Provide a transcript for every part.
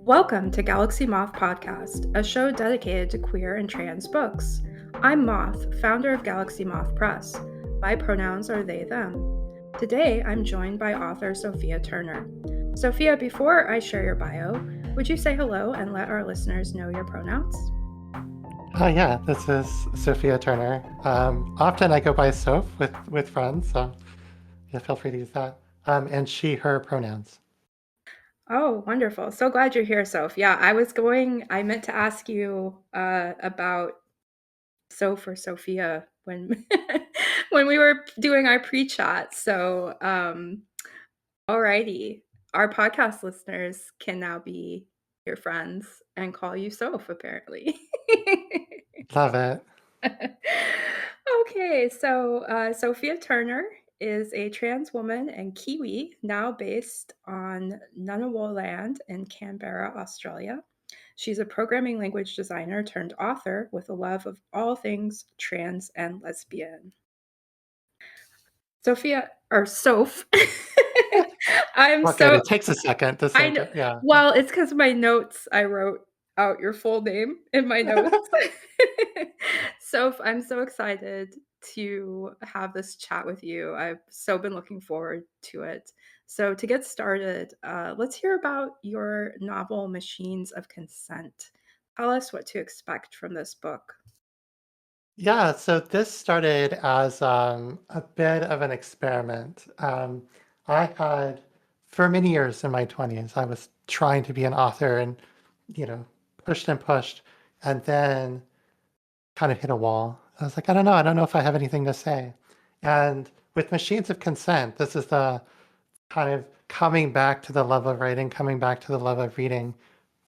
Welcome to Galaxy Moth Podcast, a show dedicated to queer and trans books. I'm Moth, founder of Galaxy Moth Press. My pronouns are they, them. Today, I'm joined by author Sophia Turner. Sophia, before I share your bio, would you say hello and let our listeners know your pronouns? Yeah, this is Sophia Turner. Often I go by Soph with friends, so yeah, feel free to use that. And she, her pronouns. Oh, wonderful. So glad you're here, Soph. Yeah, I meant to ask you about Soph or Sophia when when we were doing our pre-chat. So, alrighty. Our podcast listeners can now be your friends and call you Soph, apparently. Love it. Okay, so Sophia Turner is a trans woman and Kiwi now based on Ngunnawal land in Canberra, Australia. She's a programming language designer turned author with a love of all things trans and lesbian. Sophia, or Soph. I'm Well, good. so It takes a second to I say know. that. Yeah. Well, it's because my notes, I wrote out your full name in my notes. So I'm so excited to have this chat with you. I've so been looking forward to it. So to get started, let's hear about your novel, Machines of Consent. Tell us what to expect from this book. Yeah, so this started as a bit of an experiment. I had, for many years in my 20s, I was trying to be an author and, you know, pushed and pushed, and then kind of hit a wall. I was like, I don't know if I have anything to say. And with Machines of Consent, this is the kind of coming back to the love of writing, coming back to the love of reading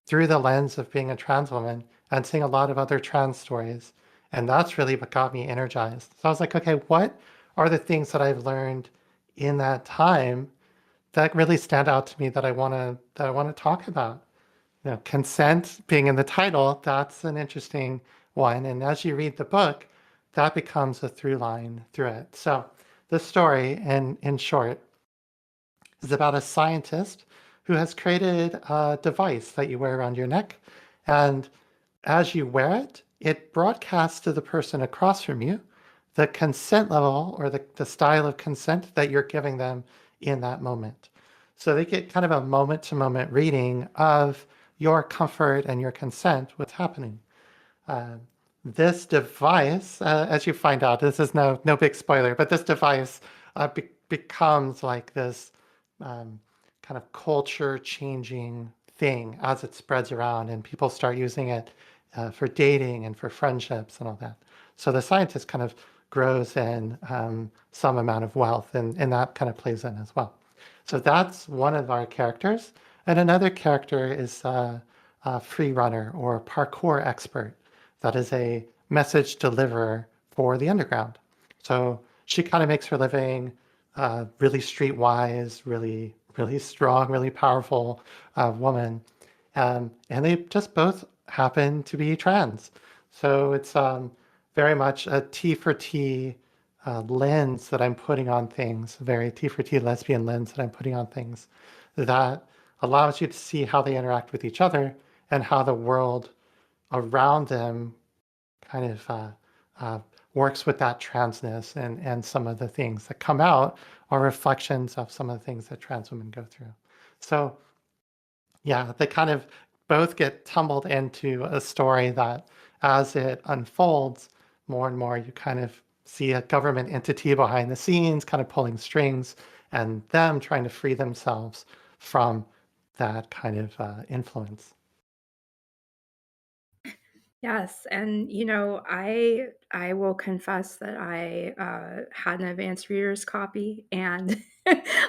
through the lens of being a trans woman and seeing a lot of other trans stories. And that's really what got me energized. So I was like, okay, what are the things that I've learned in that time that really stand out to me that I want to talk about? Consent being in the title, that's an interesting one. And as you read the book, that becomes a through line through it. So the story, in short, is about a scientist who has created a device that you wear around your neck. And as you wear it, it broadcasts to the person across from you the consent level or the style of consent that you're giving them in that moment. So they get kind of a moment to moment reading of your comfort and your consent, what's happening. Uh, this device, as you find out, this is no big spoiler, but this device becomes like this um, kind of culture changing thing as it spreads around and people start using it for dating and for friendships and all that. So the scientist kind of grows in some amount of wealth and that kind of plays in as well. So that's one of our characters. And another character is a free runner or parkour expert that is a message deliverer for the underground. So she kind of makes her living really streetwise, really strong, really powerful woman. And they just both happen to be trans. So it's very much a T for T lens that I'm putting on things, a very T for T lesbian lens that I'm putting on things that allows you to see how they interact with each other and how the world around them kind of uh, works with that transness and some of the things that come out are reflections of some of the things that trans women go through. So yeah, they kind of both get tumbled into a story that as it unfolds, more and more you kind of see a government entity behind the scenes kind of pulling strings and them trying to free themselves from that kind of influence. Yes, and I will confess that I had an advanced reader's copy and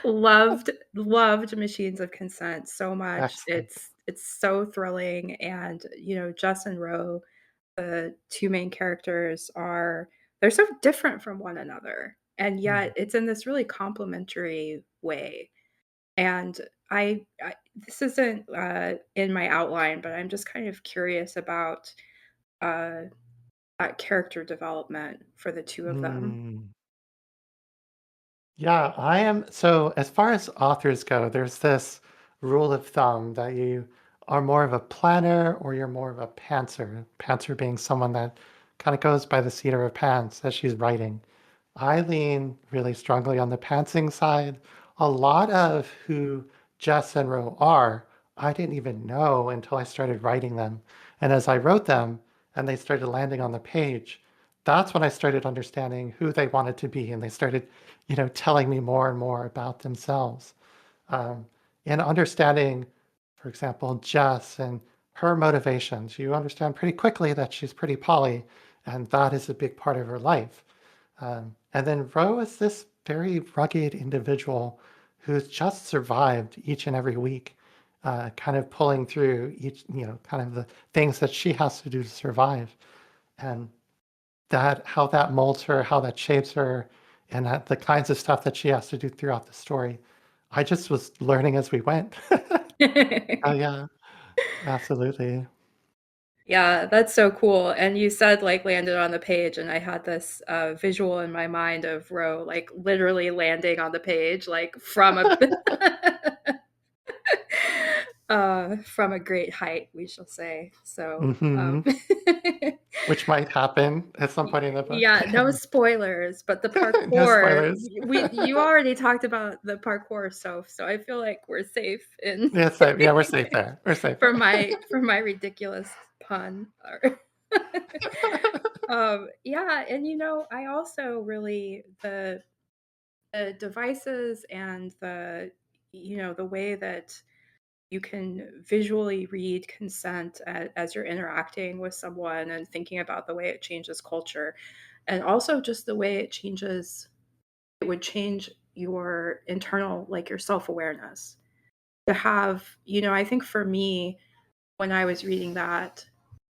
loved Machines of Consent so much. Excellent. It's so thrilling, and Jess and Ro, the two main characters, they're so different from one another, and Mm. yet it's in this really complementary way. And I this isn't in my outline, but I'm just kind of curious about uh, that character development for the two of them. Mm. Yeah, I am. So, as far as authors go, there's this rule of thumb that you are more of a planner or you're more of a pantser. Pantser being someone that kind of goes by the seat of her pants as she's writing. I lean really strongly on the pantsing side. A lot of who Jess and Ro are, I didn't even know until I started writing them. And as I wrote them and they started landing on the page, that's when I started understanding who they wanted to be. And they started, telling me more and more about themselves. Um, and understanding, for example, Jess and her motivations. You understand pretty quickly that she's pretty poly, and that is a big part of her life. And then Ro is this very rugged individual who's just survived each and every week, kind of pulling through each, kind of the things that she has to do to survive. And that, how that molds her, how that shapes her, and that, the kinds of stuff that she has to do throughout the story. I just was learning as we went. Oh, yeah, absolutely. Yeah, that's so cool. And you said like landed on the page, and I had this visual in my mind of Ro like literally landing on the page, like from a great height, we shall say. So, Hmm. Which might happen at some point in the book. yeah, no spoilers, but the No parkour, spoilers. you already talked about the parkour, so I feel like we're safe in Yeah, so, yeah, we're safe there. We're safe for there. my ridiculous pun. Yeah, and I also really the devices and the way that you can visually read consent as you're interacting with someone and thinking about the way it changes culture, and also just the way it would change your internal, like your self-awareness. To have, I think for me, when I was reading that,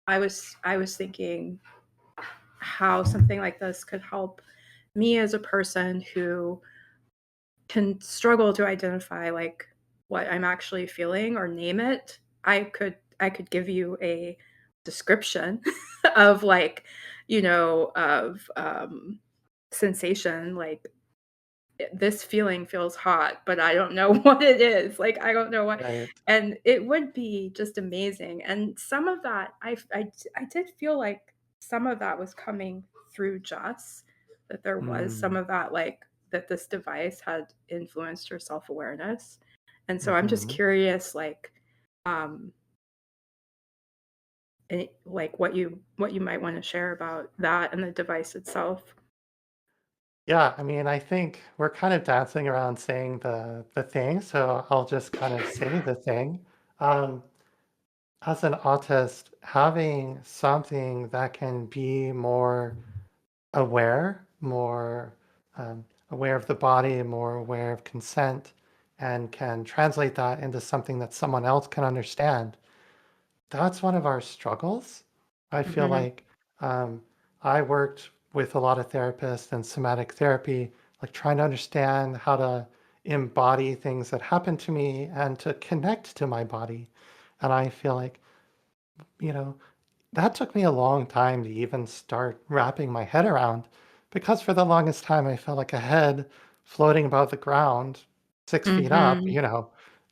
I was thinking how something like this could help me as a person who can struggle to identify like what I'm actually feeling or name it. I could give you a description of like, of sensation, like this feeling feels hot, but I don't know what it is. Like I don't know what, Right. and it would be just amazing. And some of that, I did feel like some of that was coming through Jess, that there was some Mm. of that, like that this device had influenced her self awareness. And so I'm just Hmm. curious, like, um, like what you might want to share about that and the device itself. Yeah, I mean, I think we're kind of dancing around saying the thing, so I'll just kind of say the thing. Um, as an autist, having something that can be more aware, more aware of the body, more aware of consent, and can translate that into something that someone else can understand. That's one of our struggles. I feel Hmm. like um, I worked with a lot of therapists and somatic therapy, like trying to understand how to embody things that happen to me and to connect to my body. And I feel like, you know, that took me a long time to even start wrapping my head around because for the longest time I felt like a head floating above the ground, 6 feet up, Hmm.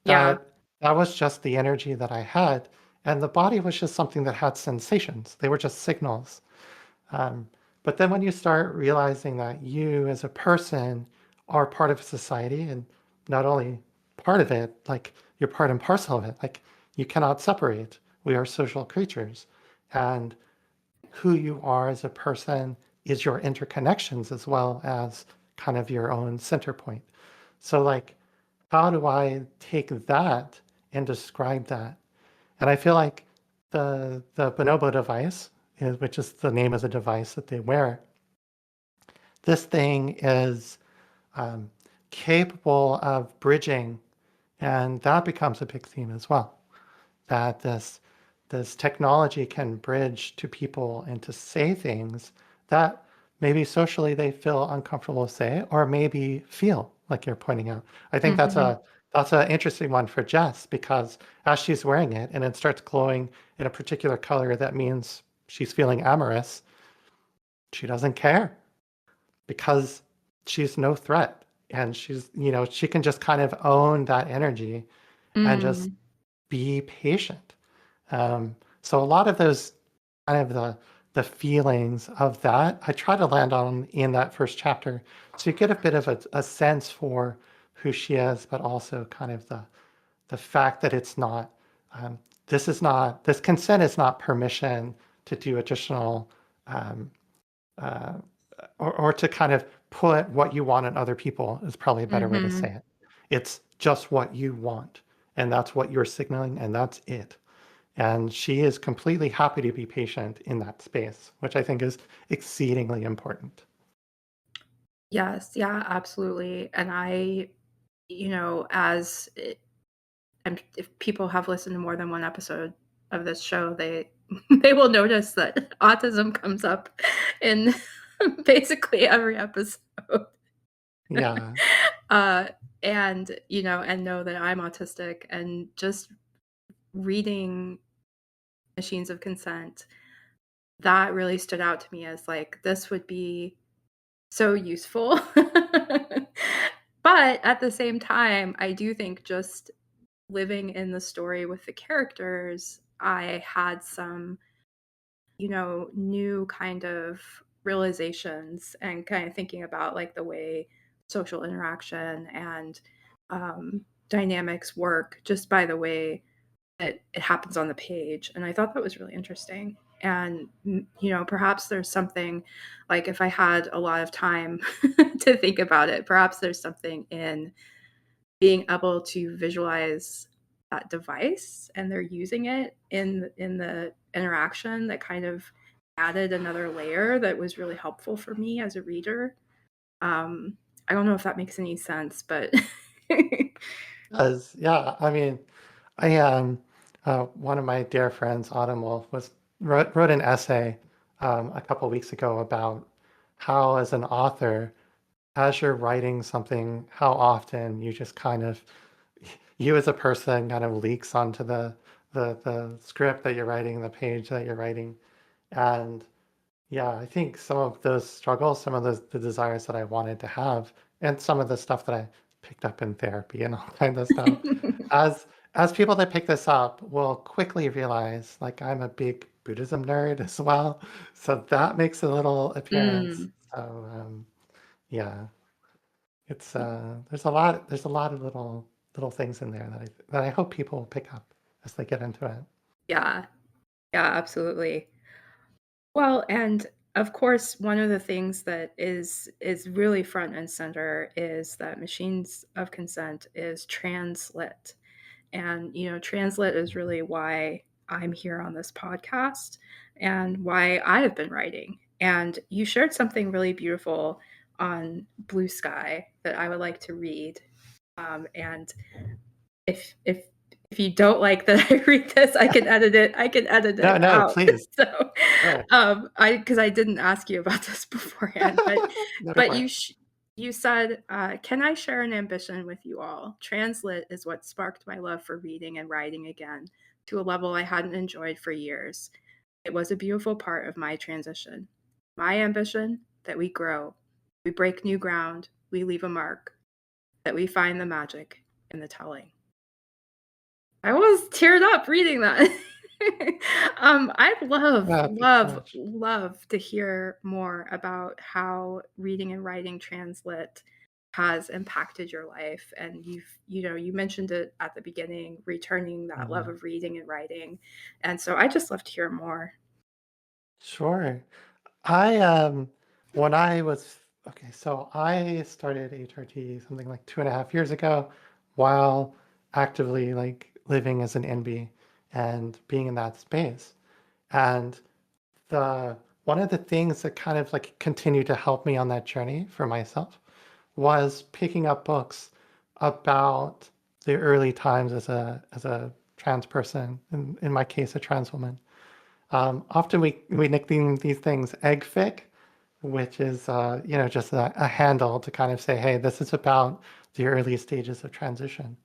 Yeah. that was just the energy that I had. And the body was just something that had sensations. They were just signals. Um, but then when you start realizing that you as a person are part of society and not only part of it, like you're part and parcel of it, like you cannot separate. We are social creatures. And who you are as a person is your interconnections as well as kind of your own center point. So, like, how do I take that and describe that? And I feel like the bonobo device, which is the name of the device that they wear, this thing is um, capable of bridging, and that becomes a big theme as well. That this technology can bridge to people and to say things that maybe socially they feel uncomfortable to say, or maybe feel like you're pointing out. I think Hmm. that's an interesting one for Jess because as she's wearing it and it starts glowing in a particular color, that means she's feeling amorous. She doesn't care because she's no threat. And she's, she can just kind of own that energy and just Mm. be patient. So a lot of those kind of the feelings of that, I try to land on in that first chapter. So you get a bit of a sense for who she is, but also kind of the fact that it's not, um, this consent is not permission to do additional, um, uh, or to kind of put what you want on other people is probably a better way to say Mhm. it. It's just what you want, and that's what you're signaling, and that's it. And she is completely happy to be patient in that space, which I think is exceedingly important. Yes, yeah, absolutely, and as and if people have listened to more than one episode of this show, they they will notice that autism comes up in basically every episode. Yeah. Uh, and know that I'm autistic, and just reading Machines of Consent, that really stood out to me as, like, this would be so useful. But at the same time, I do think just living in the story with the characters, I had some, new kind of realizations and kind of thinking about like the way social interaction and dynamics work just by the way it happens on the page. And I thought that was really interesting. And, perhaps there's something like if I had a lot of time to think about it, perhaps there's something in being able to visualize that device and they're using it in the interaction that kind of added another layer that was really helpful for me as a reader. Um, I don't know if that makes any sense, but As yeah, I mean, I one of my dear friends, Autumn Wolf, wrote an essay a couple weeks ago about how, as an author, as you're writing something, how often you just kind of, you as a person kind of leaks onto the script that you're writing, the page that you're writing. And yeah, I think some of those struggles, some of the desires that I wanted to have, and some of the stuff that I picked up in therapy and all kinds of stuff, as as people that pick this up will quickly realize, like I'm a big Buddhism nerd as well, so that makes a little appearance. Mm, So yeah, it's there's a lot of little things in there that I hope people will pick up as they get into it. yeah, yeah, absolutely. Well, and of course, one of the things that is really front and center is that Machines of Consent is translit. And, translit is really why I'm here on this podcast and why I have been writing. And you shared something really beautiful on Blue Sky that I would like to read. And if you don't like that I read this, I can edit it. I can edit No, it no, out. please. So, Sure. I because I didn't ask you about this beforehand, but No, go but for it. you said, "Can I share an ambition with you all? Translit is what sparked my love for reading and writing again to a level I hadn't enjoyed for years. It was a beautiful part of my transition. My ambition that we grow, we break new ground, we leave a mark, that we find the magic in the telling." I was teared up reading that. I'd love, Yeah, thanks so love, much. love to hear more about how reading and writing translit has impacted your life. And you mentioned it at the beginning, returning that love Mhm. of reading and writing. And so I just love to hear more. Sure. I when I was okay, so I started HRT something like 2.5 years ago while actively like living as an NB and being in that space. And the one of the things that kind of like continued to help me on that journey for myself was picking up books about the early times as a trans person, in my case, a trans woman. Often we nickname these things egg fic, which is just a handle to kind of say, hey, this is about the early stages of transition.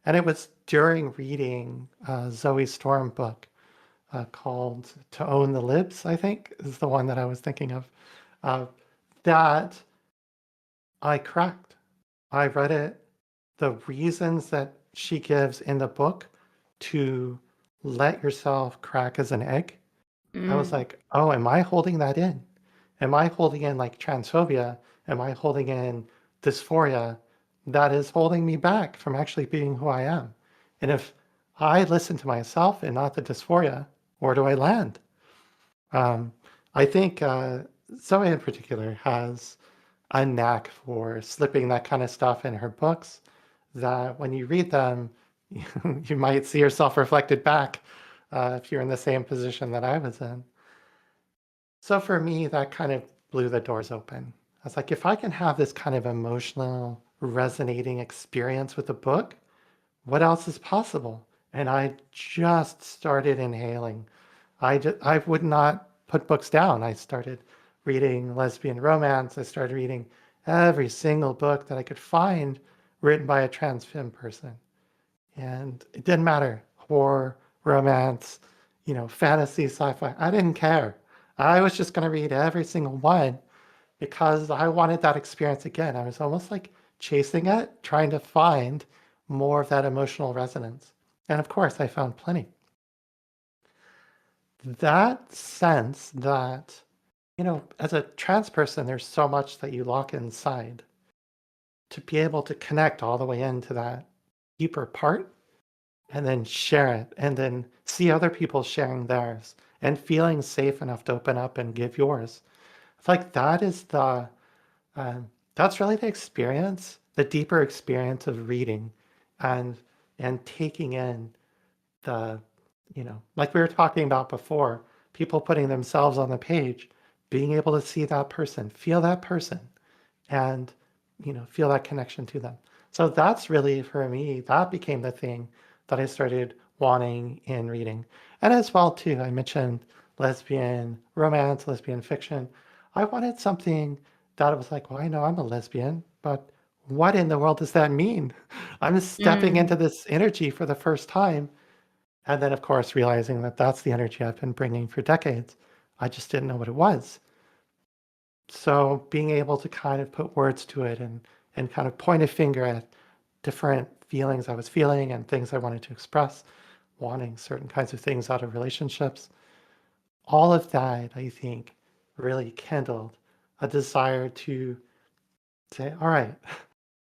And it was during reading Zoe Storm book called "To Own the Libs," I think is the one that I was thinking of, uh, that I cracked. I read it. The reasons that she gives in the book to let yourself crack as an egg. I was Mm, like, oh, am I holding that in? Am I holding in like transphobia? Am I holding in dysphoria that is holding me back from actually being who I am? And if I listen to myself and not the dysphoria, where do I land? Um, I think Zoe in particular has a knack for slipping that kind of stuff in her books that when you read them, you might see yourself reflected back if you're in the same position that I was in. So for me, that kind of blew the doors open. I was like, if I can have this kind of emotional, resonating experience with a book, what else is possible? And I just started inhaling. I would not put books down. I started reading lesbian romance. I started reading every single book that I could find written by a trans femme person. And it didn't matter. Horror, romance, fantasy, sci-fi. I didn't care. I was just going to read every single one because I wanted that experience again. I was almost like chasing it, trying to find more of that emotional resonance. And of course, I found plenty. That sense that, as a trans person, there's so much that you lock inside. To be able to connect all the way into that deeper part and then share it and then see other people sharing theirs and feeling safe enough to open up and give yours. It's like that is that's really the experience, the deeper experience of reading and taking in the, like we were talking about before, people putting themselves on the page, being able to see that person, feel that person, and feel that connection to them. So that's really for me, that became the thing that I started wanting in reading. And as well too, I mentioned lesbian romance, lesbian fiction. I wanted something that was like, well, I know I'm a lesbian, but what in the world does that mean? I'm stepping into mm. this energy for the first time. And then, of course, realizing that that's the energy I've been bringing for decades. I just didn't know what it was. So being able to kind of put words to it and kind of point a finger at different feelings I was feeling and things I wanted to express, wanting certain kinds of things out of relationships, all of that, I think, really kindled a desire to say, all right,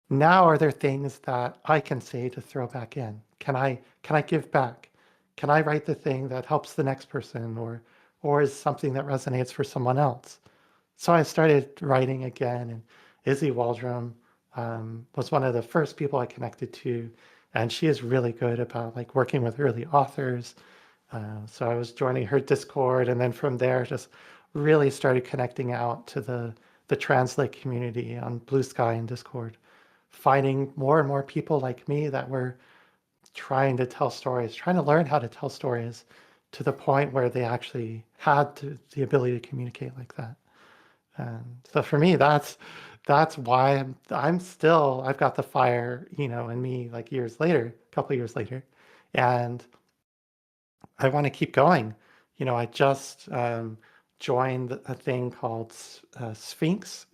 now are there things that I can say to throw back in? Can I give back? Can I write the thing that helps the next person or is something that resonates for someone else? So I started writing again, and Izzy Waldron was one of the first people I connected to, and she is really good about like working with early authors. So I was joining her Discord, and then from there, just really started connecting out to the Translate community on Blue Sky and Discord, finding more and more people like me that were trying to tell stories, trying to learn how to tell stories to the point where they actually had the ability to communicate like that. And so for me, that's why I'm still I've got the fire, in me like years later, a couple of years later, and I want to keep going. I just joined a thing called Sphinx,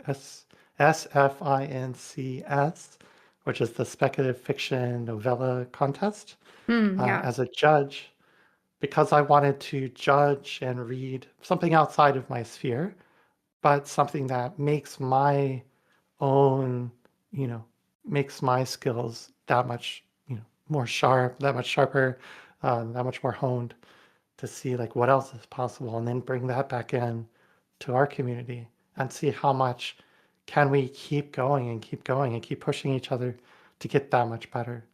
SFINCS, which is the speculative fiction novella contest, Mm, yeah. as a judge because I wanted to judge and read something outside of my sphere but something that makes my own, you know, makes my skills that much, more sharp, that much sharper, that much more honed to see like what else is possible and then bring that back in to our community and see how much can we keep going and keep going and keep pushing each other to get that much better.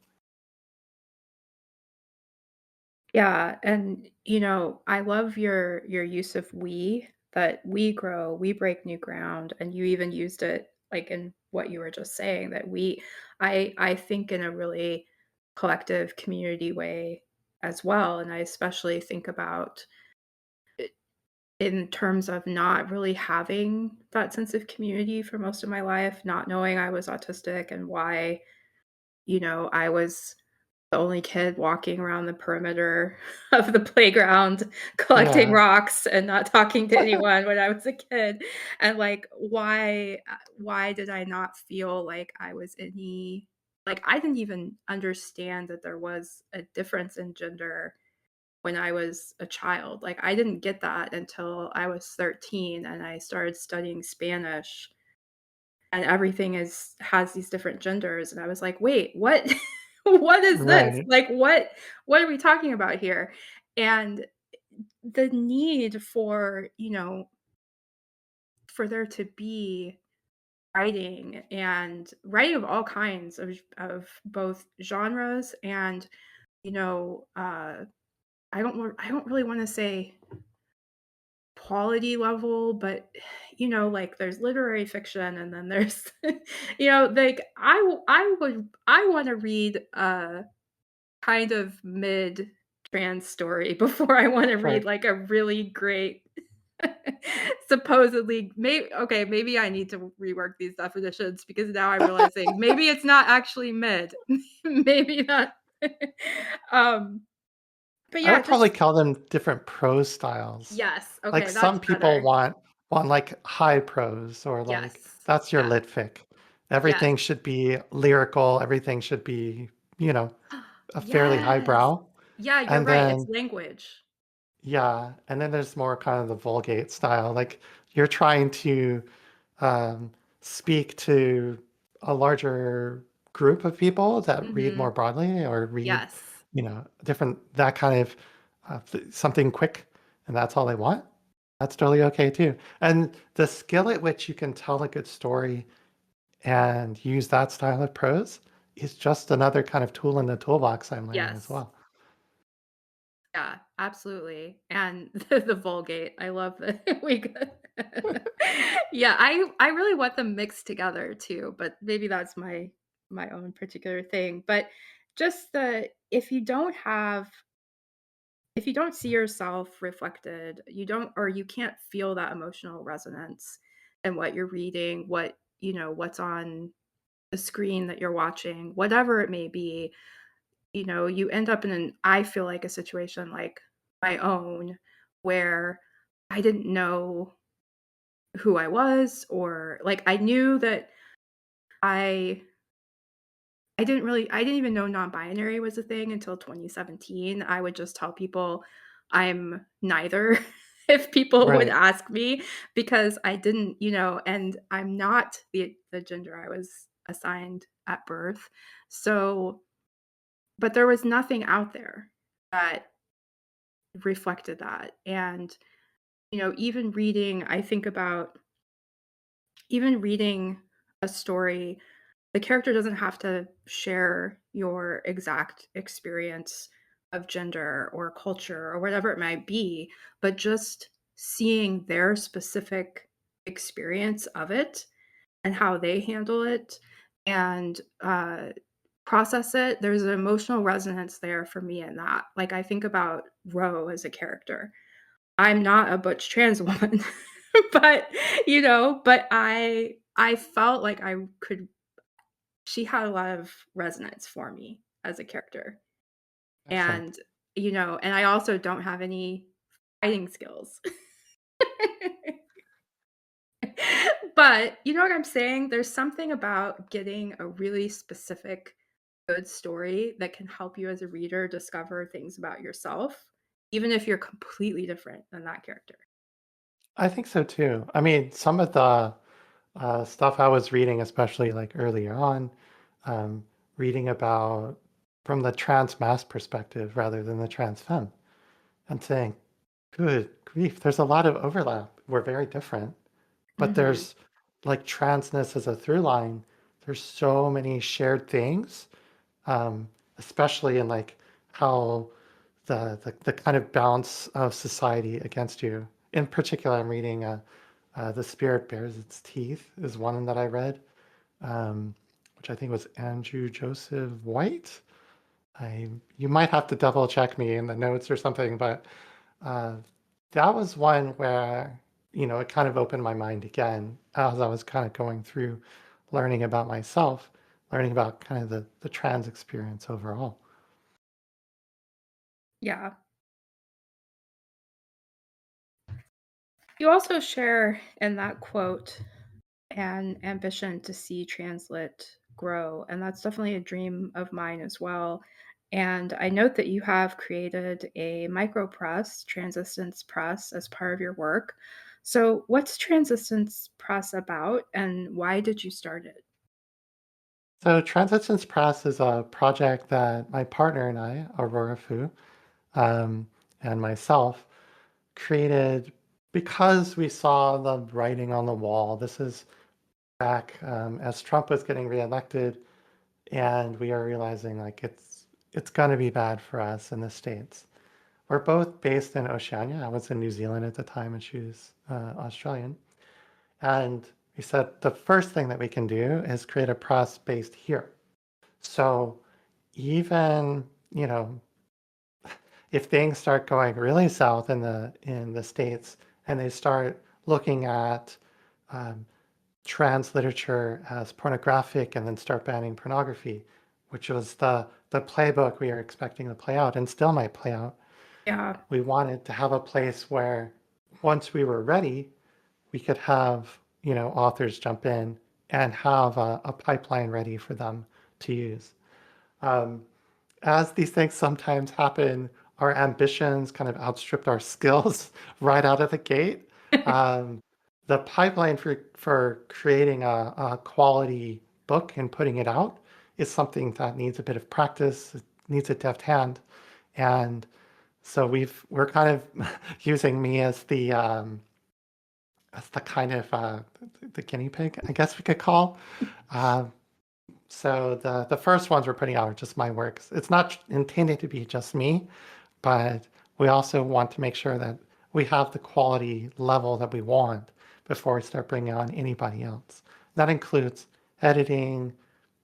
Yeah, and, I love your use of "we," that we grow, we break new ground, and you even used it, like, in what you were just saying, that I think in a really collective community way as well, and I especially think about in terms of not really having that sense of community for most of my life, not knowing I was autistic and why, I was the only kid walking around the perimeter of the playground collecting Yeah. rocks and not talking to anyone when I was a kid, and, like, why did I not feel like I was any like, I didn't even understand that there was a difference in gender when I was a child. Like, I didn't get that until I was 13 and I started studying Spanish, and everything has these different genders, and I was like, "Wait, what? What is this? Right, Like, what are we talking about here?" And the need for, for there to be writing of all kinds of both genres and, you know, I don't really wanna say quality level, but, like, there's literary fiction and then there's like, I wanna read a kind of mid-trans story before I wanna read, right. like, a really great supposedly maybe I need to rework these definitions because now I'm realizing maybe it's not actually mid. Maybe not. Um, but I yeah, would probably just call them different prose styles. yes, Like okay, some that's people better. want like high prose or like Yes. that's your Yeah. lit fic. Yes. Everything should be lyrical, everything should be, you know, a fairly high Yes. brow. Yeah, you're And right, it's then language. yeah, and then there's more kind of the Vulgate style. Like you're trying to um, speak to a larger group of people that read more Mhm. broadly or read, Yes. different, that kind of something quick, and that's all they want. That's totally okay too. And the skill at which you can tell a good story and use that style of prose is just another kind of tool in the toolbox I'm learning as Yes. well. Yeah, absolutely, and the Vulgate, I love that we could Yeah, I really want them mixed together too, but maybe that's my own particular thing, but just the if you don't see yourself reflected, you don't or you can't feel that emotional resonance in what you're reading, what's on the screen that you're watching, whatever it may be, you end up in I feel like a situation like my own where I didn't know who I was or like I knew that I I didn't even know non-binary was a thing until 2017. I would just tell people I'm neither if people would Right. ask me because I didn't, and I'm not the gender I was assigned at birth. So, but there was nothing out there that reflected that. And, even reading, I think about even reading a story, the character doesn't have to share your exact experience of gender or culture or whatever it might be, but just seeing their specific experience of it and how they handle it and process it. There's an emotional resonance there for me in that. Like, I think about Ro as a character. I'm not a butch trans woman, but, but I felt like I could she had a lot of resonance for me as a character. Excellent. And, and I also don't have any fighting skills. But you know what I'm saying? There's something about getting a really specific, good story that can help you as a reader discover things about yourself, even if you're completely different than that character. I think so too. I mean, some of the stuff I was reading, especially like earlier on, um, reading about from the trans mass perspective rather than the trans femme, and saying, good grief, there's a lot of overlap. We're very different, but Mhm. there's like transness as a through line. There's so many shared things, um, especially in like how the kind of bounce of society against you. In particular, I'm reading The Spirit Bears Its Teeth is one that I read, which I think was Andrew Joseph White. You might have to double check me in the notes or something, but uh, that was one where, it kind of opened my mind again as I was kind of going through learning about myself, learning about kind of the trans experience overall. Yeah. You also share in that quote an ambition to see translit grow, and that's definitely a dream of mine as well. And I note that you have created a micro press, transistence press, as part of your work. So, what's transistence press about, and why did you start it? So Transitions Press is a project that my partner and I, Aurora Fu, um, and myself created because we saw the writing on the wall. This is back as Trump was getting reelected, and we are realizing like it's gonna be bad for us in the States. We're both based in Oceania. I was in New Zealand at the time, and she was Australian. And we said the first thing that we can do is create a press based here. So even, if things start going really south in the States and they start looking at um, trans literature as pornographic and then start banning pornography, which was the playbook we were expecting to play out and still might play out. Yeah. We wanted to have a place where once we were ready, we could have, authors jump in and have a pipeline ready for them to use. Um, as these things sometimes happen, our ambitions kind of outstripped our skills right out of the gate. Um, the pipeline for creating a quality book and putting it out is something that needs a bit of practice, it needs a deft hand. And so we're kind of using me as the kind of the guinea pig, I guess we could call. Uh, so the first ones we're putting out are just my works. It's not intended to be just me, but we also want to make sure that we have the quality level that we want before we start bringing on anybody else. That includes editing,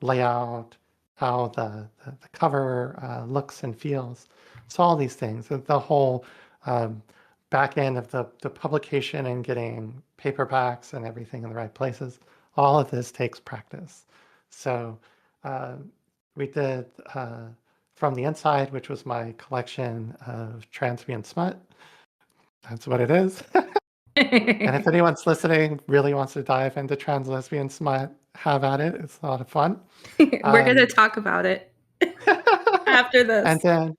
layout, how the cover looks and feels. So all these things, the whole um, back end of the publication and getting paperbacks and everything in the right places, all of this takes practice. So uh, we did From the Inside, which was my collection of transient smut. That's what it is. And if anyone's listening really wants to dive into trans lesbian smut, have at it. It's a lot of fun. We're gonna Um, talk about it after and this. then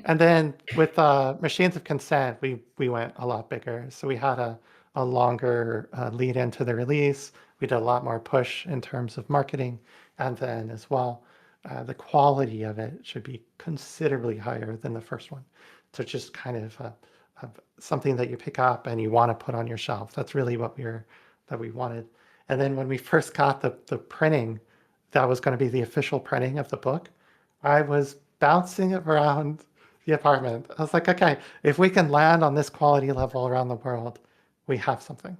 And then with Machines of Consent, we went a lot bigger. So we had a longer lead into the release. We did a lot more push in terms of marketing. And then as well, the quality of it should be considerably higher than the first one. So just kind of something that you pick up and you want to put on your shelf. That's really that we wanted. And then when we first got the printing, that was going to be the official printing of the book. I was bouncing it around the apartment. I was like, okay, if we can land on this quality level around the world, we have something.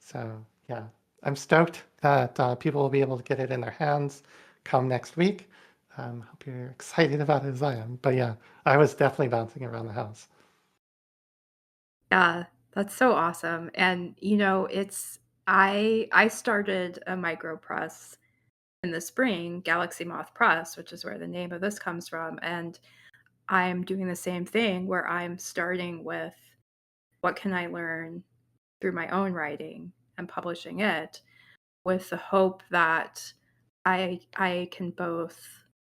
So yeah, I'm stoked that people will be able to get it in their hands come next week. Hope you're excited about it as I am. But yeah, I was definitely bouncing around the house. Yeah, that's so awesome. And it's I started a micro press in the spring, Galaxy Moth Press, which is where the name of this comes from. And I'm doing the same thing where I'm starting with what can I learn through my own writing and publishing it with the hope that I can both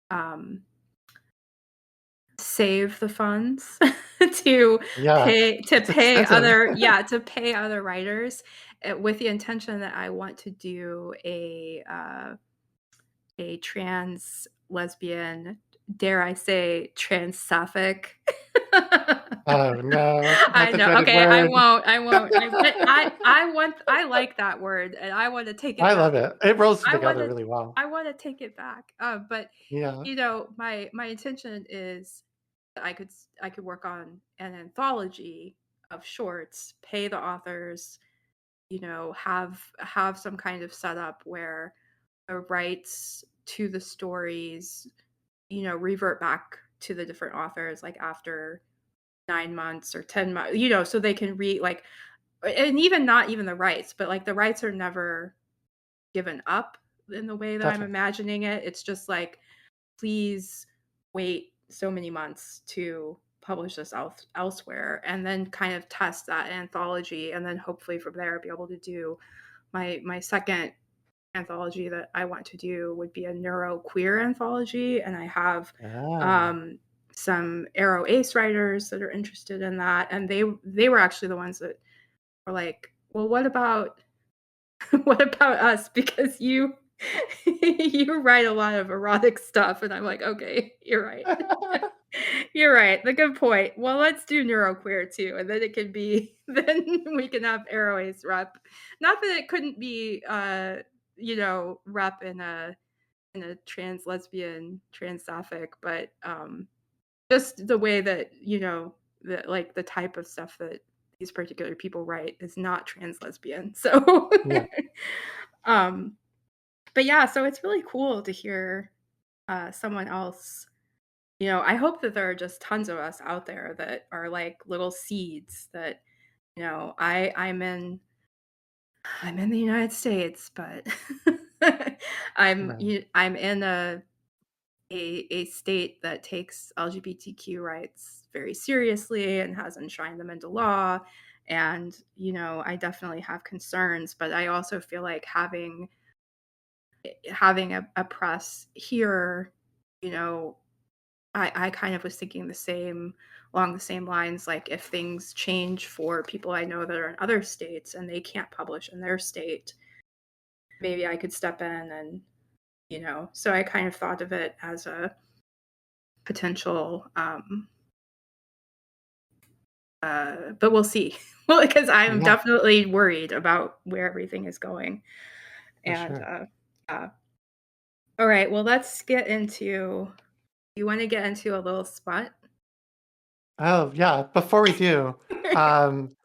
um, save the funds to Yeah, it's pay expensive. other writers, with the intention that I want to do a trans lesbian, dare I say, trans sapphic. Oh no, not I the know. dreaded Okay, I word. won't. I won't. I like that word, and I want to take it I back. love it. It rolls I want together to really well. I want to take it back. But Yeah, my intention is that I could work on an anthology of shorts, pay the authors, have some kind of setup where the rights to the stories, revert back to the different authors like after 9 months or 10 months, so they can read like, and even not even the rights, but like the rights are never given up in the way that I'm gotcha. imagining it. It's just like, please wait so many months to publish this elsewhere, and then kind of test that anthology, and then hopefully from there be able to do my second anthology that I want to do would be a neuro queer anthology, and I have Ah, um, some aro ace writers that are interested in that, and they were actually the ones that were like, "Well, what about what about us? Because you you write a lot of erotic stuff," and I'm like, "Okay, you're right." You're right, the good point. Well, let's do neuroqueer too, and then it can be then we can have Airways rep. Not that it couldn't be, rep in a trans lesbian, trans sapphic, but, just the way that, like, the type of stuff that these particular people write is not trans lesbian, so yeah, um, but yeah, so it's really cool to hear, someone else. I hope that there are just tons of us out there that are like little seeds that, I'm in the United States, but right, I'm in a state that takes LGBTQ rights very seriously and has enshrined them into law. And, I definitely have concerns, but I also feel like having a press here, you know, I kind of was thinking along the same lines, like if things change for people I know that are in other states and they can't publish in their state, maybe I could step in and, so I kind of thought of it as a potential, but we'll see. Well, because I am yeah, definitely worried about where everything is going. for And, sure. yeah. All right. Well, let's get into, you want to get into a little smut? Oh, yeah, before we do, um,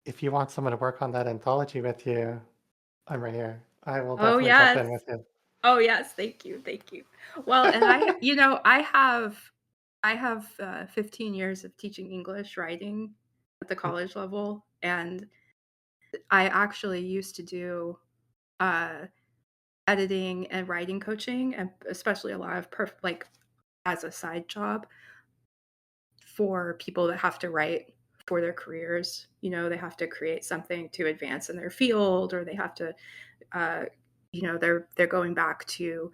if you want someone to work on that anthology with you, I'm right here. I will Oh, definitely jump in yes. with you. Oh, yes, thank you, thank you. Well, and I have 15 years of teaching English writing at the college level, and I actually used to do, uh, editing and writing coaching, and especially a lot of like, as a side job for people that have to write for their careers. They have to create something to advance in their field, or they have to uh, they're going back to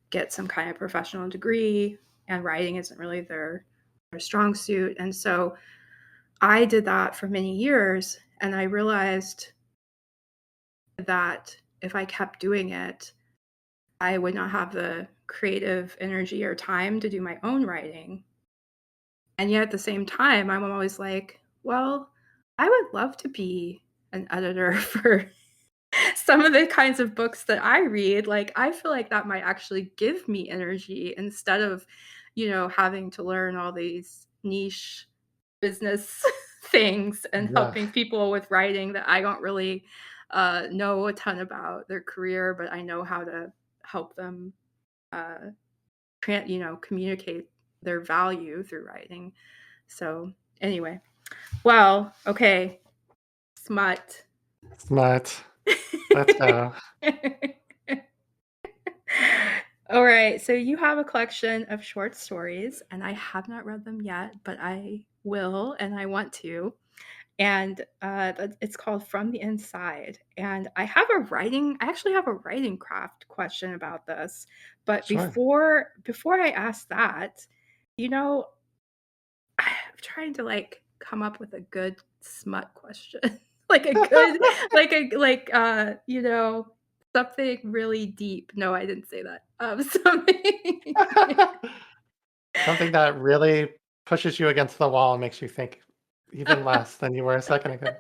get some kind of professional degree, and writing isn't really their strong suit. And so I did that for many years, and I realized that if I kept doing it, I would not have the creative energy or time to do my own writing. And yet at the same time, I'm always like, well, I would love to be an editor for some of the kinds of books that I read. Like, I feel like that might actually give me energy instead of, having to learn all these niche business things and Yeah, helping people with writing that I don't really know a ton about their career, but I know how to help them, uh, communicate their value through writing. So, anyway, well, okay, smut. smart. Let's go. All right, so you have a collection of short stories, and I have not read them yet, but I will, and I want to. And it's called From the Inside. And I actually have a writing craft question about this. But Sure. before I ask that, you know, I'm trying to like come up with a good smut question. Like a good something really deep. No, I didn't say that. Something Something that really pushes you against the wall and makes you think even less than you were a second ago.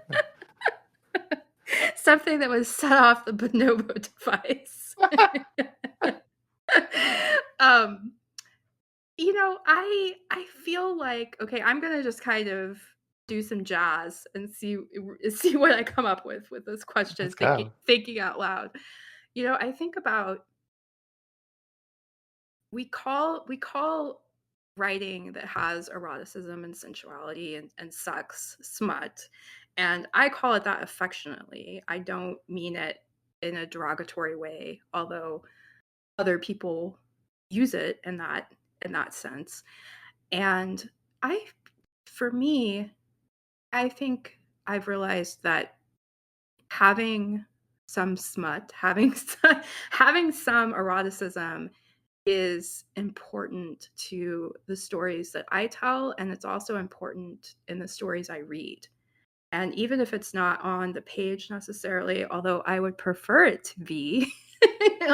something that was set off the bonobo device. um I feel like, okay, I'm gonna just kind of do some jazz and see what I come up with this question, Let's thinking go. thinking out loud. I think about, we call writing that has eroticism and sensuality and sex smut, and I call it that affectionately. I don't mean it in a derogatory way, although other people use it in that sense. And I for me, I think I've realized that having some smut, having having some eroticism is important to the stories that I tell, and it's also important in the stories I read. And even if it's not on the page necessarily, although I would prefer it to be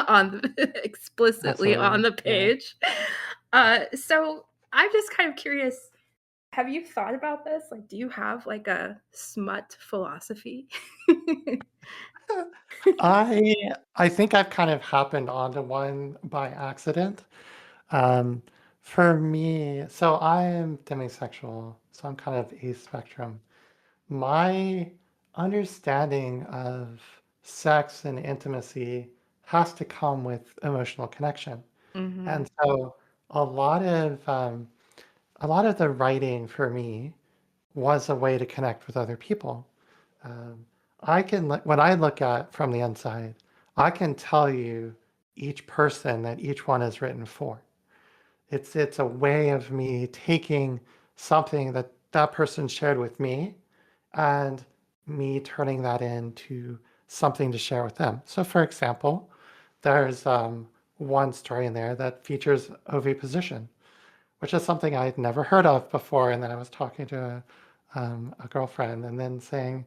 on the explicitly on Absolutely. the Yeah. page. So I'm just kind of curious, have you thought about this? Like, do you have, like, a smut philosophy? I I think I've kind of happened onto one by accident. Um, for me, so I am demisexual, so I'm kind of a-spectrum. My understanding of sex and intimacy has to come with emotional connection. And Mhm. so a lot of um, a lot of the writing for me was a way to connect with other people. Um, when I look at from the inside, I can tell you each person that each one is written for. It's a way of me taking something that that person shared with me and me turning that into something to share with them. So, for example, there's one story in there that features oviposition, which is something I'd never heard of before. And then I was talking to a girlfriend and then saying,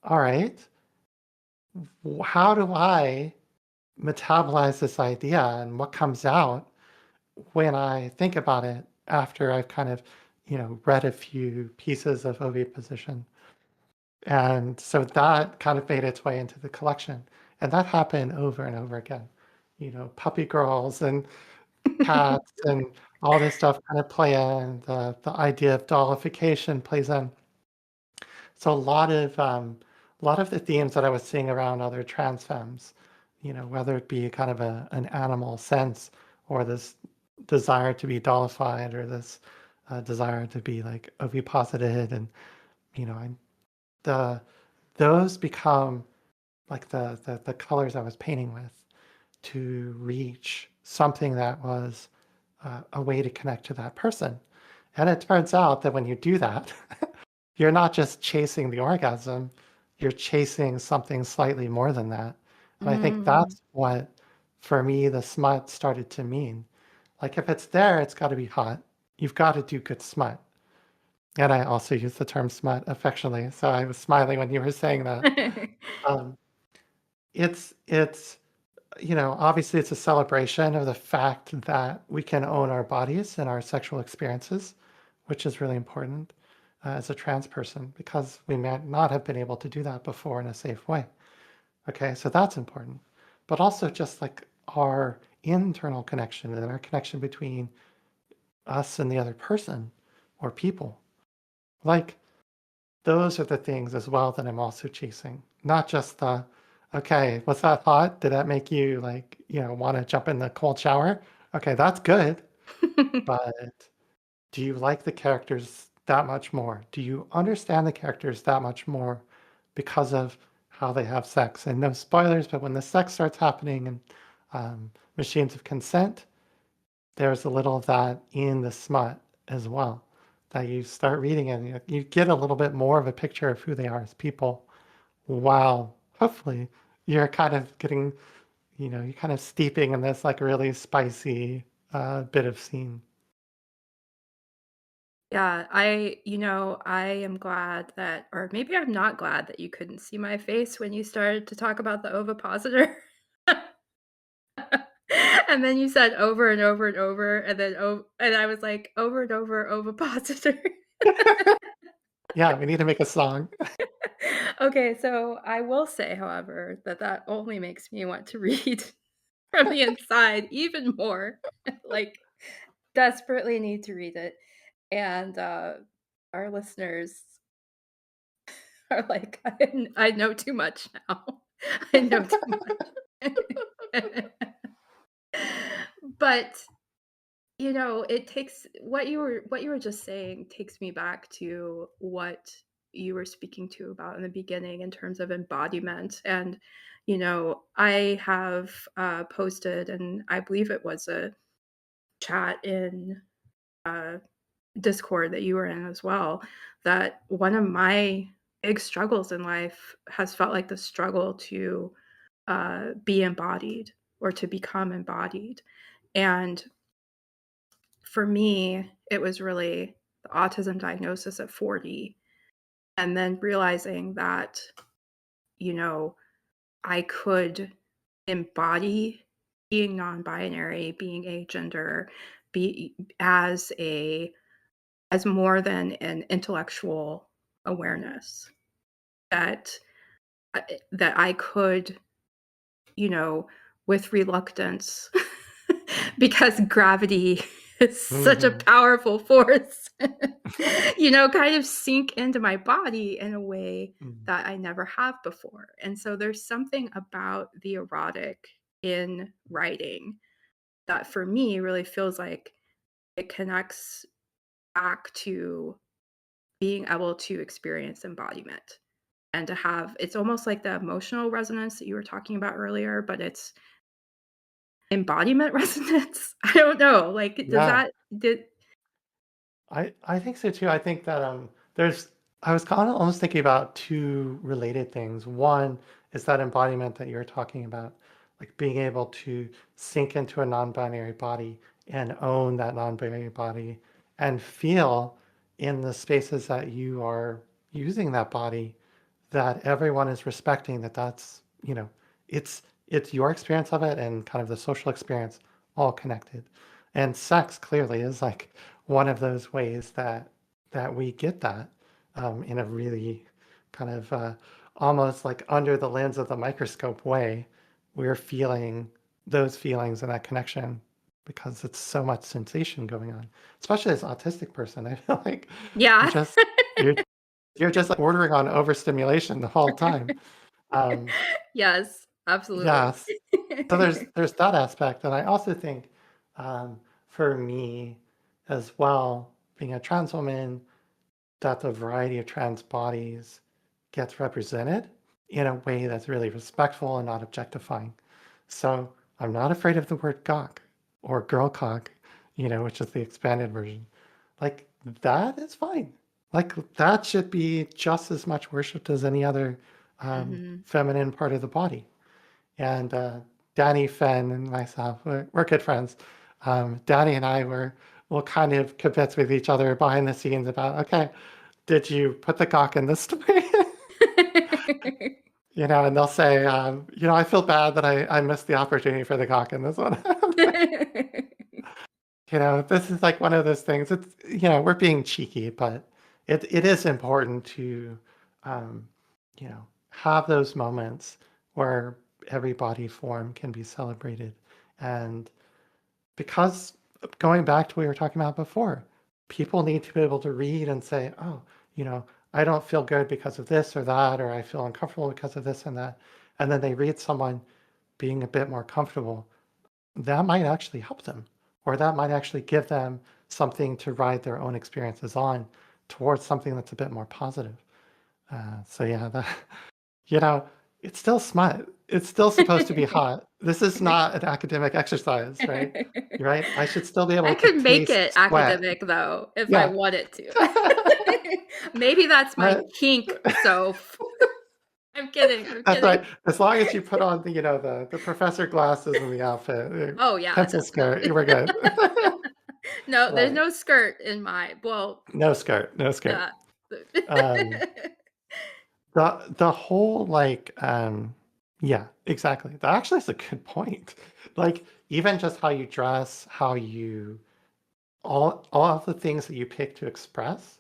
all right, how do I metabolize this idea and what comes out when I think about it after I've kind of, read a few pieces of oviposition? And so that kind of made its way into the collection. And that happened over and over again. Puppy girls and cats and all this stuff kind of play in. The idea of dollification plays in. So a lot of the themes that I was seeing around other trans femmes, whether it be kind of an animal sense or this desire to be dollified or this desire to be like oviposited, and you know, I, the those become like the colors I was painting with to reach something that was a way to connect to that person. And it turns out that when you do that, you're not just chasing the orgasm, you're chasing something slightly more than that. And I think Mm. that's what, for me, the smut started to mean. Like, if it's there, it's got to be hot. You've got to do good smut. And I also use the term smut affectionately. So I was smiling when you were saying that. Um, it's obviously it's a celebration of the fact that we can own our bodies and our sexual experiences, which is really important as a trans person because we may not have been able to do that before in a safe way. Okay, so that's important. But also just like our internal connection and our connection between us and the other person or people. Like those are the things as well that I'm also chasing. Not just the, okay, was that hot? Did that make you like, want to jump in the cold shower? Okay, that's good. But do you like the characters that much more? Do you understand the characters that much more because of how they have sex? And no spoilers, but when the sex starts happening and machines of consent, there's a little of that in the smut as well. That you start reading and you get a little bit more of a picture of who they are as people. While hopefully you're kind of getting, you're kind of steeping in this like really spicy bit of scene. Yeah, I am glad that, or maybe I'm not glad that you couldn't see my face when you started to talk about the ovipositor. And then you said over and over and over, and then and I was like, over and over, ovipositor. Yeah, we need to make a song. Okay, so I will say, however, that that only makes me want to read from the inside even more, like, desperately need to read it, and, our listeners are like, I know too much now. I know too much. But, it takes what you were just saying takes me back to what you were speaking to about in the beginning in terms of embodiment, and, I have, posted, and I believe it was a chat in, uh Discord that you were in as well, that one of my big struggles in life has felt like the struggle to be embodied or to become embodied. And for me, it was really the autism diagnosis at 40, and then realizing that, you know, I could embody being non-binary, being agender, be as more than an intellectual awareness, that that I could, you know, with reluctance, because gravity is such a Mhm. powerful force, kind of sink into my body in a way Mhm. that I never have before. And so there's something about the erotic in writing that for me really feels like it connects back to being able to experience embodiment and to have it's almost like the emotional resonance that you were talking about earlier, but it's embodiment resonance? I don't know, like, does Yeah. that did I think so too. I think that there's I was kind of almost thinking about two related things. One is that embodiment that you're talking about, like being able to sink into a non-binary body and own that non-binary body and feel in the spaces that you are using that body that everyone is respecting that it's your experience of it and kind of the social experience all connected. And sex clearly is like one of those ways that we get that in a really kind of almost like under the lens of the microscope way. We're feeling those feelings and that connection because it's so much sensation going on. Especially as an autistic person, I feel like you Yeah. just you're you're just like bordering on overstimulation the whole time. Um, Yes, absolutely. yes. So there's that aspect, and I also think for me as well, being a trans woman, that the variety of trans bodies gets represented in a way that's really respectful and not objectifying. So I'm not afraid of the word gawk or girl cock, which is the expanded version. Like that is fine. Like that should be just as much worshipped as any other Mhm. feminine part of the body. And Danny Fenn and myself, we're good friends. Danny and I will kind of converse with each other behind the scenes about, okay, did you put the cock in this story? And they'll say, I feel bad that I missed the opportunity for the cock in this one. This is like one of those things. It's, we're being cheeky, but it is important to, um, have those moments where every body form can be celebrated. And because going back to what we were talking about before, people need to be able to read and say, oh, you know, I don't feel good because of this or that, or I feel uncomfortable because of this and that. And then they read someone being a bit more comfortable. That might actually help them, or that might actually give them something to ride their own experiences on towards something that's a bit more positive. So yeah, you know, it's still smut. It's still supposed to be hot. This is not an academic exercise, right? You're right. I should still be I able to could make taste it sweat. academic, though, if I Yeah. wanted to. Maybe that's my But kink, so I'm kidding, I'm that's right. kidding. As long as you put on the professor glasses and the outfit, Oh, yeah, pencil skirt, you definitely. were good. No, there's Right. no skirt in my well, No skirt. No skirt. yeah. Um, the whole like yeah, exactly. That actually is a good point. Like even just how you dress, how you all of the things that you pick to express,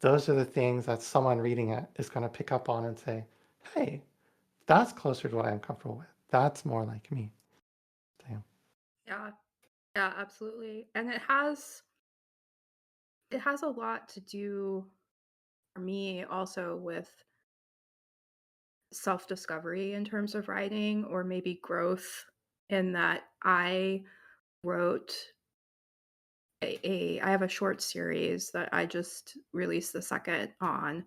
those are the things that someone reading it is going to pick up on and say, "Hey, that's closer to what I'm comfortable with. That's more like me." Damn. Yeah, yeah, absolutely, and it has a lot to do for me also with self-discovery in terms of writing or maybe growth in that I wrote I have a short series that I just released the second on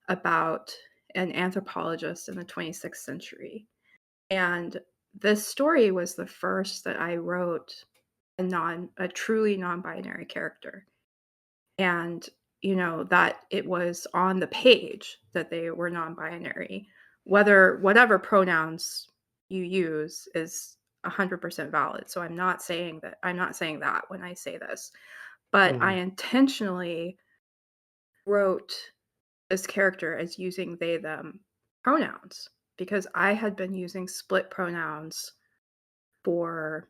about an anthropologist in the 26th century. And this story was the first that I wrote a truly non-binary character. And that it was on the page that they were non-binary, whatever pronouns you use is 100% valid. So I'm not saying that when I say this, but I Mhm. intentionally wrote this character as using they them pronouns because I had been using split pronouns for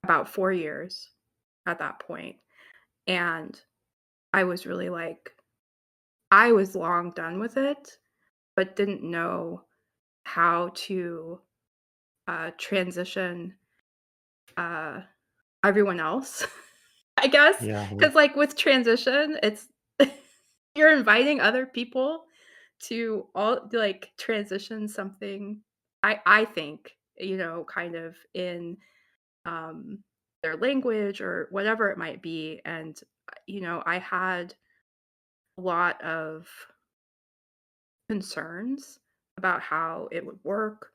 about 4 years at that point, and I was really like I was long done with it, but didn't know how to, transition, uh, everyone else, I guess, Yeah. because like, with transition, it's you're inviting other people to all like, transition something I think, kind of in, um, their language or whatever it might be, and, I had a lot of concerns about how it would work,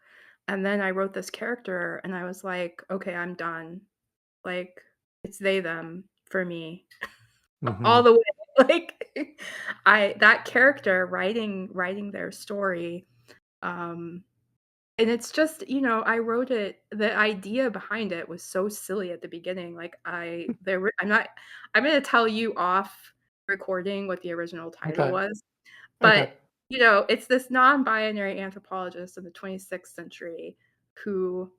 and then I wrote this character, and I was like, "Okay, I'm done." Like, it's they, them for me all Mhm. the way. Like, I that character writing their story, um, and it's just, I wrote it the idea behind it was so silly at the beginning, like, I there were I'm gonna tell you off recording what the original title Okay. was, Okay. but, it's this non-binary anthropologist in the 26th century who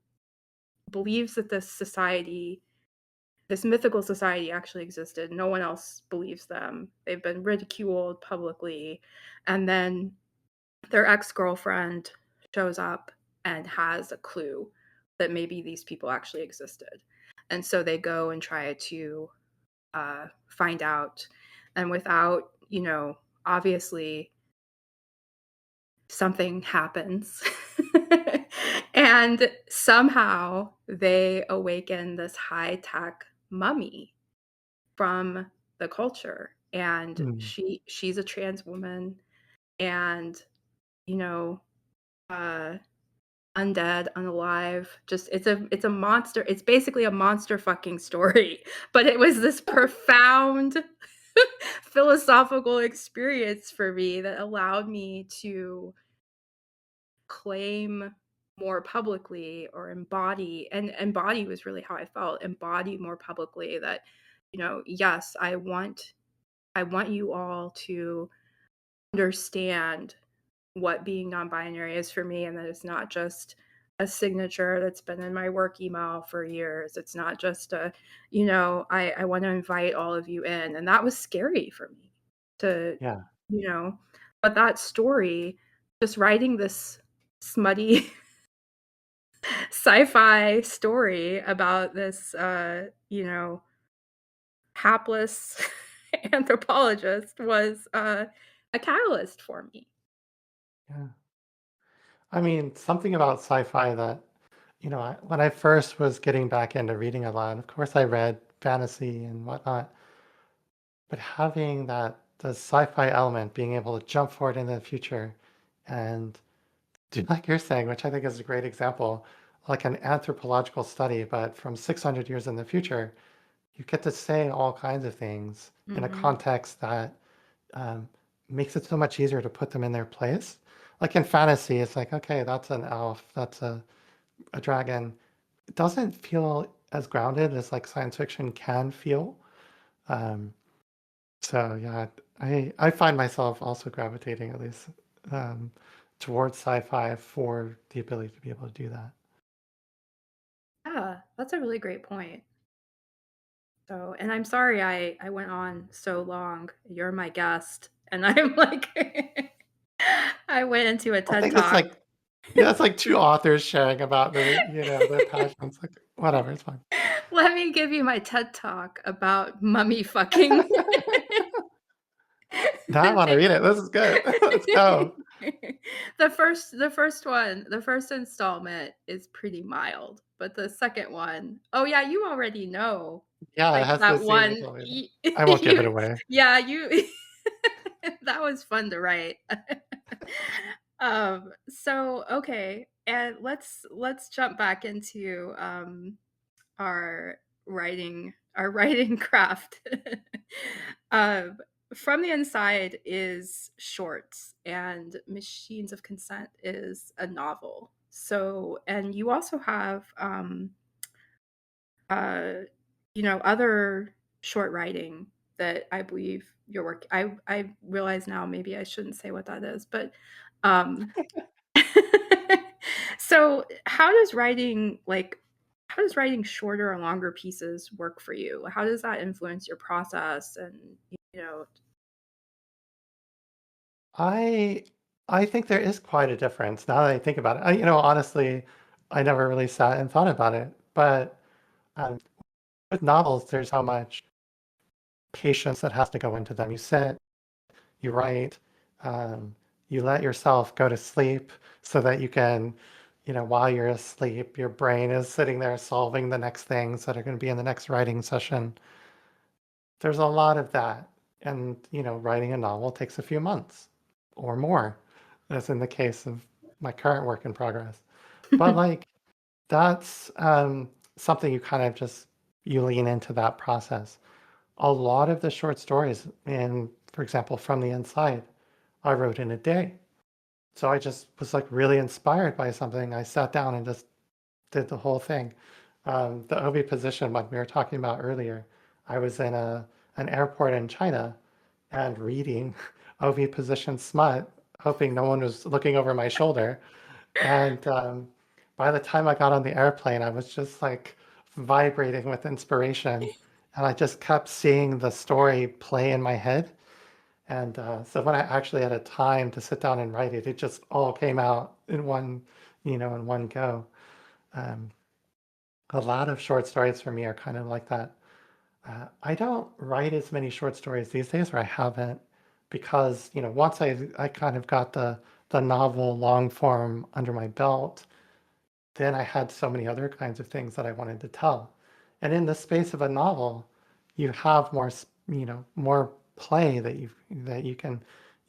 believes that this mythical society actually existed. No one else believes them. They've been ridiculed publicly. And then their ex-girlfriend shows up and has a clue that maybe these people actually existed. And so they go and try to find out. And without, obviously something happens. And somehow they awaken this high tech mummy from the culture. And Mm. she's a trans woman and, you know, uh undead, unalive, just it's a monster. It's basically a monster fucking story. But it was this profound philosophical experience for me that allowed me to claim more publicly or embody was really how I felt, embody more publicly that, yes, I want you all to understand what being non-binary is for me, and that it's not just a signature that's been in my work email for years. It's not just I want to invite all of you in. And that was scary for me to, Yeah. you know, but that story, just writing this smutty sci-fi story about this hapless anthropologist was a catalyst for me. Yeah. I mean, something about sci-fi that, when I first was getting back into reading a lot, of course I read fantasy and whatnot, but having the sci-fi element, being able to jump forward into the future and do like you're saying, which I think is a great example, like an anthropological study, but from 600 years in the future, you get to say all kinds of things in a Mhm. context that um, makes it so much easier to put them in their place. Like in fantasy, it's like, okay, that's an elf, that's a dragon. It doesn't feel as grounded as like science fiction can feel. Um, so yeah, I find myself also gravitating at least um, towards sci-fi for the ability to be able to do that. Yeah, that's a really great point. So, and I'm sorry I went on so long. You're my guest, and I'm like I went into a I TED think it's Talk. like, yeah, it's like two authors sharing about their passions. Like whatever, it's fine. Let me give you my TED Talk about mummy fucking. Now I want to read it. This is good. Let's go. The first installment is pretty mild, but the second one, oh yeah, you already know, Yeah, it like has the that scene you one, told me about. I won't give it away. yeah, you, that was fun to write. So okay, and let's jump back into our writing craft. um, from the Inside is shorts, and Machines of Consent is a novel. So, and you also have, uh, other short writing that I believe your work. I realize now maybe I shouldn't say what that is, but um, so how does writing shorter or longer pieces work for you? How does that influence your process and you know I I think there is quite a difference now that I think about it. Honestly, I never really sat and thought about it. But um, with novels, there's so much patience that has to go into them. You sit, you write, um, you let yourself go to sleep so that you can, while you're asleep, your brain is sitting there solving the next things that are going to be in the next writing session. There's a lot of that. And, writing a novel takes a few months or more, as in the case of my current work in progress. But like that's something you kind of just you lean into that process. A lot of the short stories in, for example, From the Inside, I wrote in a day. So I just was like really inspired by something. I sat down and just did the whole thing. The OB position, like we were talking about earlier, I was in an airport in China and reading OB position smut, hoping no one was looking over my shoulder. And by the time I got on the airplane, I was just like vibrating with inspiration. And I just kept seeing the story play in my head. And so when I actually had a time to sit down and write it, it just all came out in one, in one go. Um, a lot of short stories for me are kind of like that. I don't write as many short stories these days, or I haven't, because once I kind of got the novel long form under my belt, then I had so many other kinds of things that I wanted to tell. And in the space of a novel, you have more, more play that you can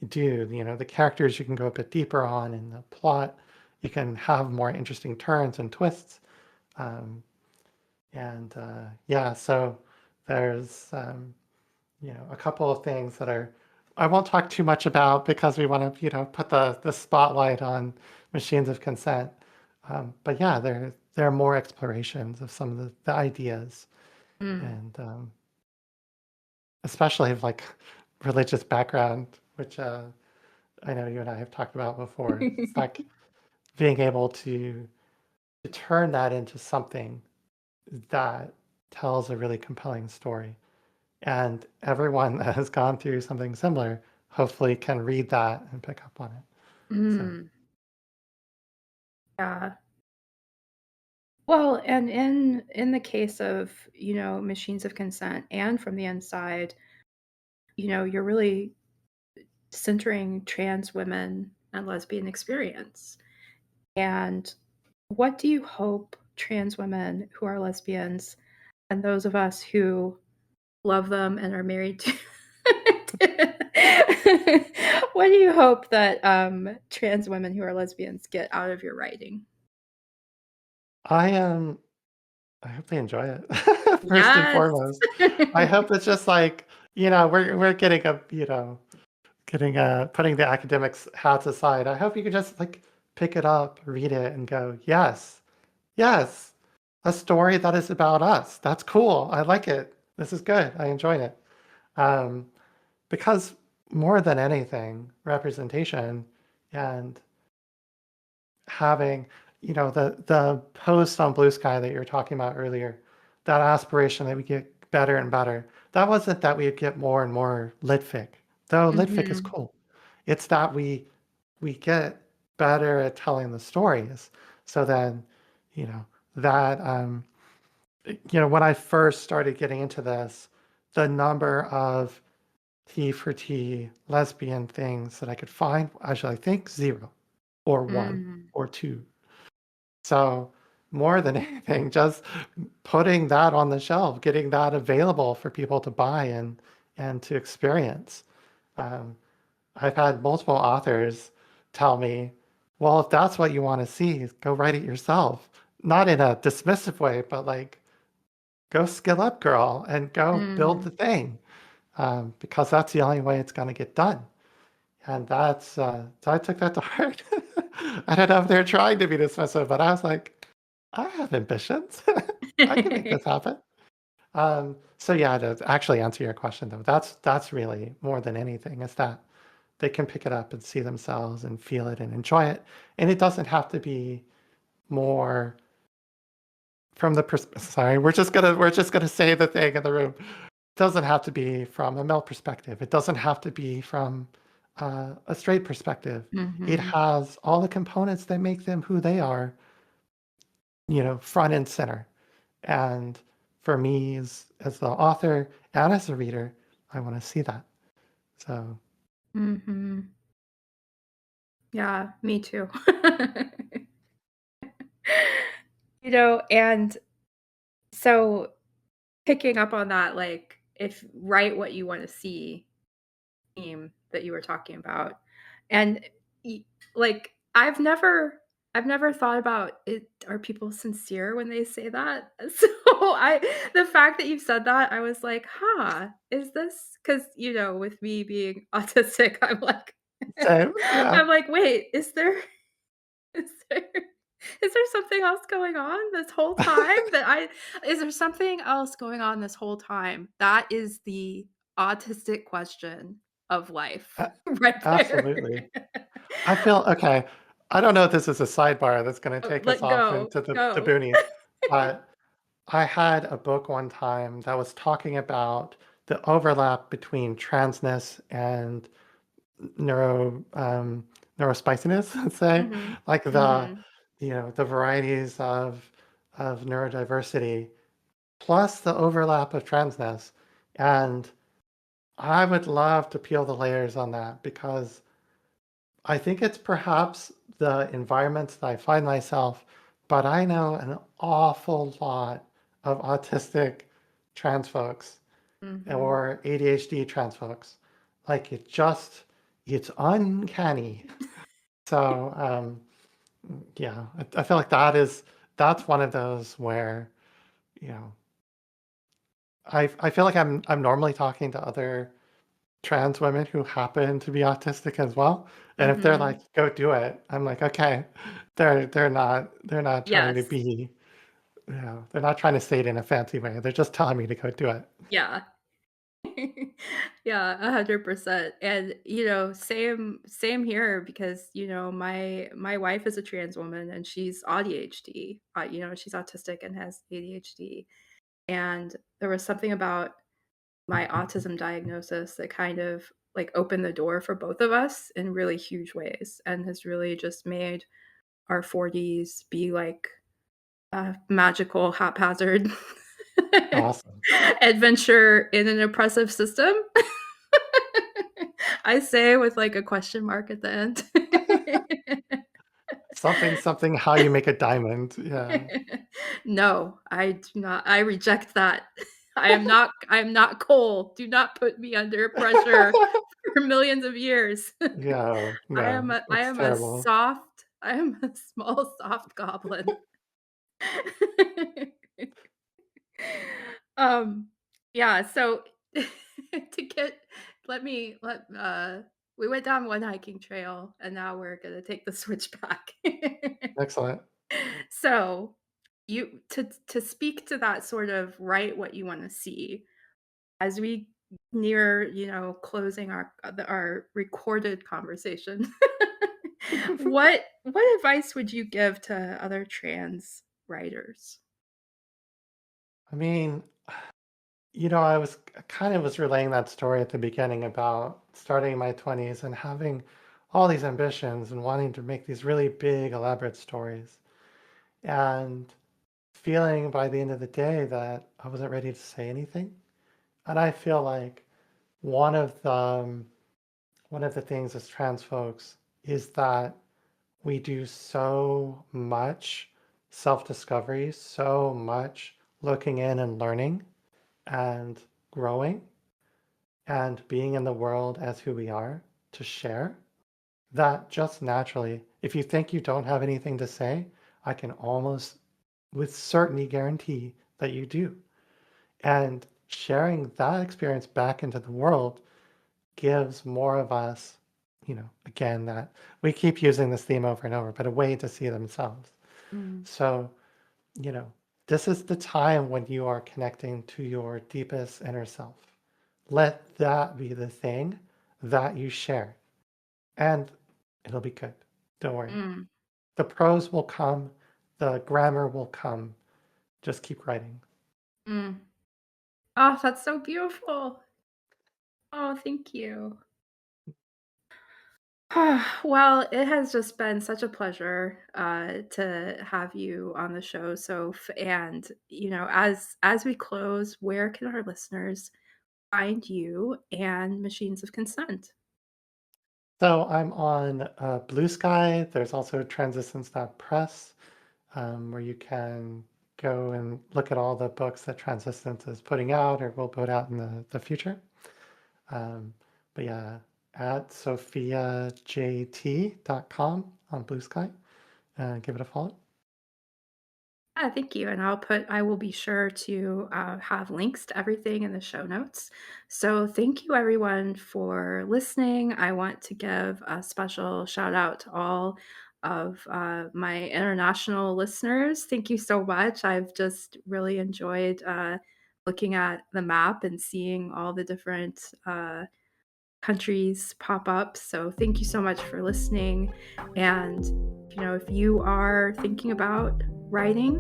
do. The characters you can go a bit deeper on, in the plot, you can have more interesting turns and twists. Um, and yeah, so there's a couple of things that are I won't talk too much about because we want to put the spotlight on machines of consent. But yeah, there are more explorations of some of the ideas, Mm. and especially of like religious background, which I know you and I have talked about before. It's like being able to turn that into something that tells a really compelling story. And everyone that has gone through something similar hopefully can read that and pick up on it. So Mm. Yeah. Well, and in the case of, machines of consent and from the inside, you're really centering trans women and lesbian experience. And what do you hope trans women who are lesbians and those of us who love them and are married to what do you hope that trans women who are lesbians get out of your writing? I I hope they enjoy it first and Yes. foremost. I hope it's just like, we're getting putting the academics hats aside. I hope you can just like pick it up, read it, and go, yes, yes, a story that is about us. That's cool. I like it. This is good. I enjoyed it. Um, because more than anything, representation and having, the post on Blue Sky that you were talking about earlier, that aspiration that we get better and better. That wasn't that we'd get more and more litfic, though litfic is Mhm. cool. It's that we get better at telling the stories. So then, you know, that when I first started getting into this, the number of T for T lesbian things that I could find, actually, I think zero or one Mm. or two. So more than anything, just putting that on the shelf, getting that available for people to buy and to experience. Um, I've had multiple authors tell me, well, if that's what you want to see, go write it yourself. Not in a dismissive way, but like, go skill up, girl, and go build the Mm. thing, because that's the only way it's going to get done. And that's so I took that to heart. I don't know if they're trying to be dismissive, but I was like, I have ambitions. I can make this happen. So yeah, to actually answer your question though, that's really more than anything is that they can pick it up and see themselves and feel it and enjoy it. And it doesn't have to be more from the sorry, we're just gonna say the thing in the room. It doesn't have to be from a male perspective. It doesn't have to be from a straight perspective. It Mhm. has all the components that make them who they are, front and center. And for me, as the author and as a reader, I want to see that. So, Mhm. Yeah, me too. And so picking up on that, like, if write what you wanna see theme that you were talking about, and y like, I've never thought about it are people sincere when they say that? So, I the fact that you said that, I was like, "Huh, is this?" 'Cause, with me being autistic, I'm like same, yeah. I'm like, "Wait, is there is there something else going on this whole time that I is there something else going on this whole time?" That is the autistic question of life A- right there. Absolutely. I feel okay. I don't know if this is a sidebar that's going to Oh, take us let off go, into the go. boonies, but I had a book one time that was talking about the overlap between transness and neuro neurospiciness, let's say, Mhm, like mhm, the varieties of neurodiversity plus the overlap of transness. And I would love to peel the layers on that because I think it's perhaps the environments that I find myself, but I know an awful lot of autistic trans folks mhm. or ADHD trans folks. Like it's uncanny. So yeah, I feel like that's one of those where, you know, I feel like I'm normally talking to other trans women who happen to be autistic as well. And if they're like, Mhm. go do it, I'm like, okay, they're not trying to Yes, be, they're not trying to say it in a fancy way. They're just telling me to go do it. yeah. Yeah, 100%. And, same here because, my wife is a trans woman and she's ADHD. She's autistic and has ADHD. And there was something about my autism diagnosis that kind of like opened the door for both of us in really huge ways and has really just made our 40s be like a magical haphazard Awesome. adventure in an oppressive system. I say with like a question mark at the end. Something, how you make a diamond. Yeah. No, I do not. I reject that. I am not coal. Do not put me under pressure for millions of years. Yeah, I am no, a I it's am a terrible. soft I am a small soft goblin. Um, yeah, so to get let me let we went down one hiking trail and now we're gonna take the switch back. Excellent. So, you to speak to that sort of write what you wanna see, as we near, closing our recorded conversation, what advice would you give to other trans writers? I mean, I kind of was relaying that story at the beginning about starting in my 20s and having all these ambitions and wanting to make these really big, elaborate stories. And feeling by the end of the day that I wasn't ready to say anything. And I feel like one of the one of the things as trans folks is that we do so much self-discovery, so much looking in and learning and growing and being in the world as who we are to share that just naturally, if you think you don't have anything to say, I can almost with certainty guarantee that you do. And sharing that experience back into the world gives more of us, again, that we keep using this theme over and over, but a way to see themselves. Mm, So, you know, this is the time when you are connecting to your deepest inner self. Let that be the thing that you share, and it'll be good. Don't worry. mm, The prose will come, the grammar will come. Just keep writing. mm. Oh, that's so beautiful. Oh, thank you. Well, it has just been such a pleasure to have you on the show, Soph. And as we close, where can our listeners find you and Machines of Consent? So I'm on Blue Sky. There's also Transistence.press, where you can go and look at all the books that Transistence is putting out or will put out in the future. Um, but yeah, at sophiajt.com on Blue Sky. Give it a follow. Yeah, thank you. And I will be sure to have links to everything in the show notes. So thank you everyone for listening. I want to give a special shout out to all of my international listeners. Thank you so much. I've just really enjoyed looking at the map and seeing all the different countries pop up. So thank you so much for listening. And if you are thinking about writing,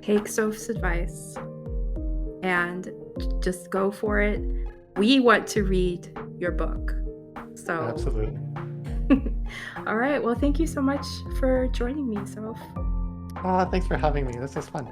take Soph's advice and just go for it. We want to read your book. So, Absolutely. all right. Well, thank you so much for joining me, Soph. Thanks for having me. This was fun.